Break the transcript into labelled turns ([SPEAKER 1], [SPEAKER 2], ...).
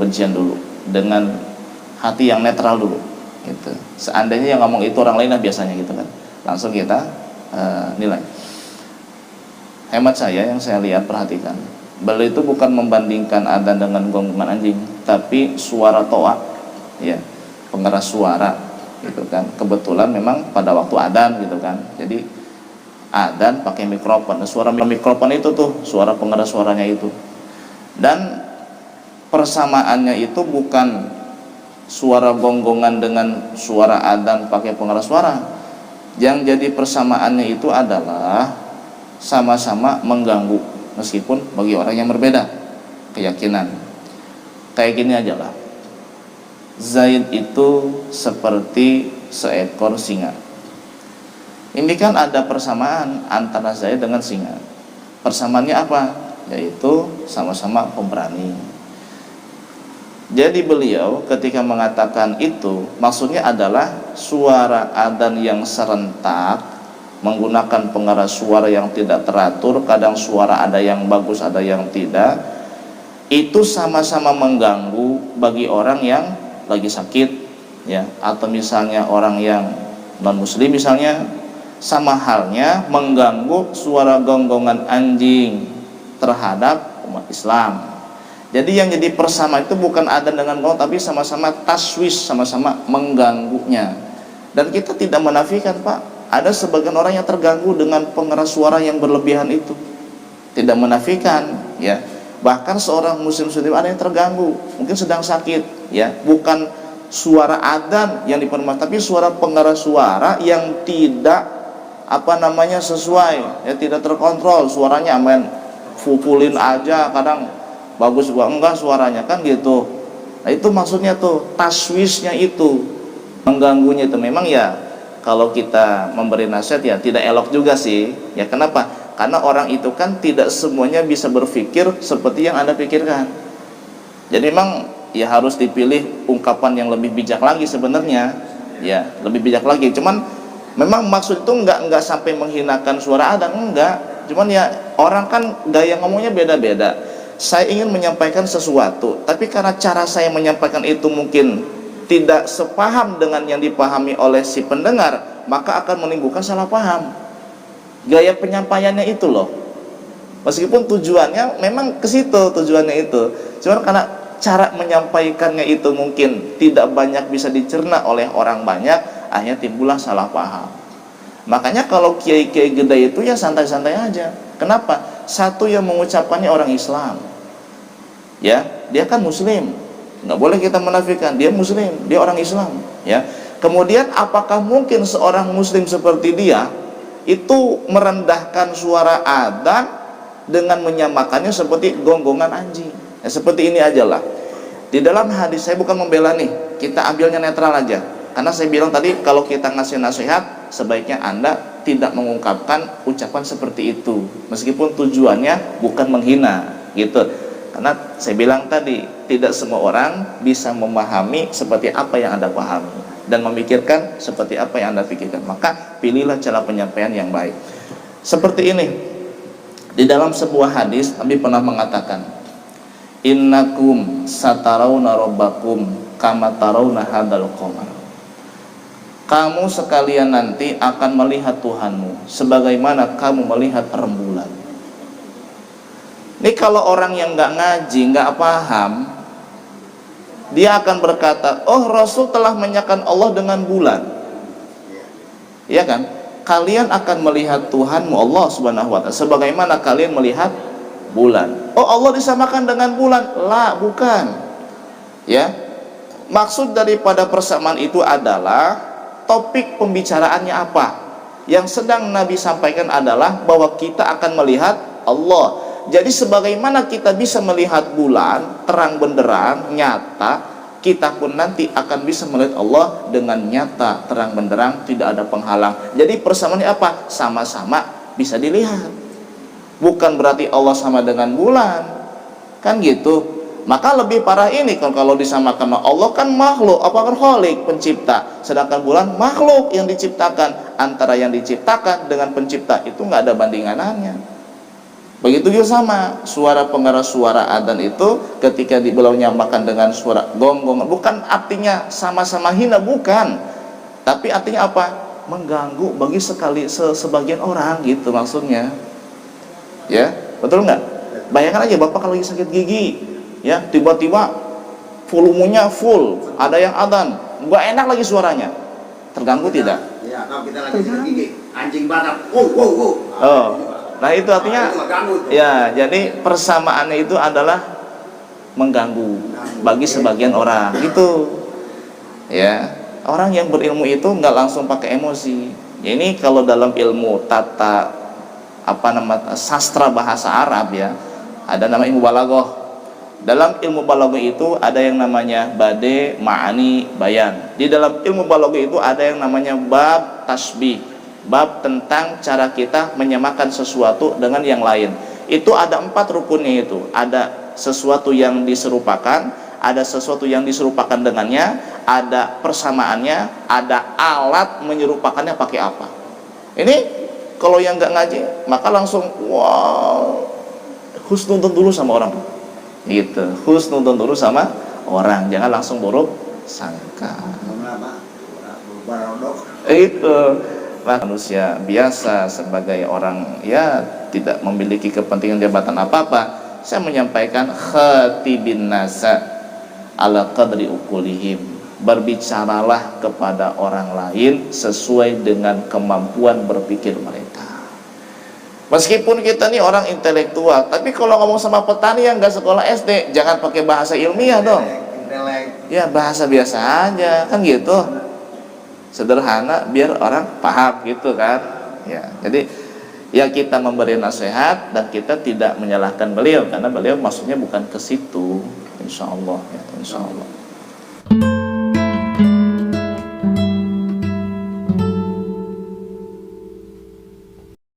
[SPEAKER 1] kebencian dulu, dengan hati yang netral dulu gitu. Seandainya yang ngomong itu orang lain lah biasanya gitu kan, langsung kita nilai. Hemat saya, yang saya lihat, perhatikan, beliau itu bukan membandingkan adzan dengan gonggongan anjing, tapi suara toa, ya, pengeras suara gitu kan. Kebetulan memang pada waktu adzan gitu kan, jadi adzan pakai mikrofon. Suara mikrofon itu tuh suara pengeras suaranya itu, dan persamaannya itu bukan suara gonggongan dengan suara adzan pakai pengeras suara. Yang jadi persamaannya itu adalah sama-sama mengganggu, meskipun bagi orang yang berbeda keyakinan. Kayak gini aja lah, Zaid itu seperti seekor singa. Ini kan ada persamaan antara Zaid dengan singa. Persamaannya apa? Yaitu sama-sama pemberani. Jadi beliau ketika mengatakan itu, maksudnya adalah suara adzan yang serentak, menggunakan pengeras suara yang tidak teratur, kadang suara ada yang bagus ada yang tidak, itu sama-sama mengganggu bagi orang yang lagi sakit, ya, atau misalnya orang yang non muslim misalnya. Sama halnya mengganggu suara gonggongan anjing terhadap umat Islam. Jadi yang jadi persama itu bukan adzan dengan gong, tapi sama-sama taswis, sama-sama mengganggunya. Dan kita tidak menafikan, Pak, ada sebagian orang yang terganggu dengan pengeras suara yang berlebihan itu. Tidak menafikan, ya. Bahkan seorang muslim ada yang terganggu, mungkin sedang sakit, ya. Bukan suara adzan yang dipermasalahkan, tapi suara pengeras suara yang tidak sesuai, ya, tidak terkontrol suaranya, main fupulin aja, kadang bagus gua enggak suaranya kan gitu. Nah itu maksudnya tuh taswisnya itu, mengganggunya itu. Memang ya kalau kita memberi nasihat ya tidak elok juga sih, ya. Kenapa? Karena orang itu kan tidak semuanya bisa berpikir seperti yang Anda pikirkan. Jadi memang ya harus dipilih ungkapan yang lebih bijak lagi sebenarnya, ya, lebih bijak lagi. Cuman memang maksud itu enggak sampai menghinakan suara adzan, enggak. Cuman ya orang kan gaya ngomongnya beda-beda. Saya ingin menyampaikan sesuatu, tapi karena cara saya menyampaikan itu mungkin tidak sepaham dengan yang dipahami oleh si pendengar, maka akan menimbulkan salah paham. Gaya penyampaiannya itu loh. Meskipun tujuannya memang ke situ, tujuannya itu. Cuman karena cara menyampaikannya itu mungkin tidak banyak bisa dicerna oleh orang banyak, akhirnya timbullah salah paham. Makanya kalau kiai-kiai gede itu ya santai-santai aja. Kenapa? Satu yang mengucapkannya orang Islam, ya, dia kan muslim, nggak boleh kita menafikan dia muslim, dia orang Islam, ya. Kemudian apakah mungkin seorang muslim seperti dia itu merendahkan suara adzan dengan menyamakannya seperti gonggongan anjing? Ya, seperti ini aja lah. Di dalam hadis, saya bukan membela nih, kita ambilnya netral aja. Karena saya bilang tadi, kalau kita ngasih nasihat, sebaiknya Anda tidak mengungkapkan ucapan seperti itu, meskipun tujuannya bukan menghina, gitu. Karena saya bilang tadi, tidak semua orang bisa memahami seperti apa yang Anda pahami dan memikirkan seperti apa yang Anda pikirkan. Maka pilihlah cara penyampaian yang baik. Seperti ini, di dalam sebuah hadis Nabi pernah mengatakan, innakum satarawna rabbakum kama tarawna hadzal qamar. Kamu sekalian nanti akan melihat Tuhanmu sebagaimana kamu melihat rembulan. Ini kalau orang yang nggak ngaji, nggak paham, dia akan berkata, oh Rasul telah menyaksikan Allah dengan bulan, ya kan? Kalian akan melihat Tuhanmu Allah Subhanahu wa Ta'ala sebagaimana kalian melihat bulan. Oh Allah disamakan dengan bulan? Lah, bukan. Ya, maksud daripada persamaan itu adalah topik pembicaraannya apa. Yang sedang Nabi sampaikan adalah bahwa kita akan melihat Allah. Jadi sebagaimana kita bisa melihat bulan terang benderang, nyata, kita pun nanti akan bisa melihat Allah dengan nyata, terang benderang, tidak ada penghalang. Jadi persamaannya apa? Sama-sama bisa dilihat. Bukan berarti Allah sama dengan bulan, kan gitu. Maka lebih parah ini kalau disamakan, Allah kan makhluk, apa khalik, pencipta, sedangkan bulan makhluk yang diciptakan. Antara yang diciptakan dengan pencipta itu nggak ada bandingannya. Begitu juga sama suara pengeras suara adzan itu ketika beliau nyamakan dengan suara gong-gong, bukan artinya sama-sama hina, bukan, tapi artinya apa? Mengganggu bagi sebagian orang gitu maksudnya. Ya, betul nggak? Bayangkan aja bapak kalau lagi sakit gigi, ya tiba-tiba volumenya full, ada yang adzan, nggak enak lagi suaranya, terganggu tidak?
[SPEAKER 2] Ya, kalau kita lagi sakit gigi, anjing badak, oh.
[SPEAKER 1] Nah itu artinya ya, jadi persamaannya itu adalah mengganggu bagi sebagian orang gitu ya. Orang yang berilmu itu nggak langsung pakai emosi ya. Ini kalau dalam ilmu tata sastra bahasa Arab ya, ada nama ilmu balaghah. Dalam ilmu balaghah itu ada yang namanya bade, ma'ani, bayan. Di dalam ilmu balaghah itu ada yang namanya bab tasbih, bab tentang cara kita menyamakan sesuatu dengan yang lain. Itu ada 4 rukunnya itu. Ada sesuatu yang diserupakan, ada sesuatu yang diserupakan dengannya, ada persamaannya, ada alat menyerupakannya pakai apa. Ini kalau yang nggak ngaji maka langsung husnudon dulu sama orang gitu, husnudon dulu sama orang, jangan langsung buruk sangka. Itu manusia biasa sebagai orang ya tidak memiliki kepentingan jabatan apa-apa, saya menyampaikan khatibin nasa ala qadri uqulihim, berbicaralah kepada orang lain sesuai dengan kemampuan berpikir mereka. Meskipun kita nih orang intelektual, tapi kalau ngomong sama petani yang nggak sekolah SD, jangan pakai bahasa ilmiah dong. Ya bahasa biasa aja kan gitu, sederhana biar orang paham gitu kan ya. Jadi ya kita memberi nasihat dan kita tidak menyalahkan beliau karena beliau maksudnya bukan ke situ, insyaallah ya, insyaallah.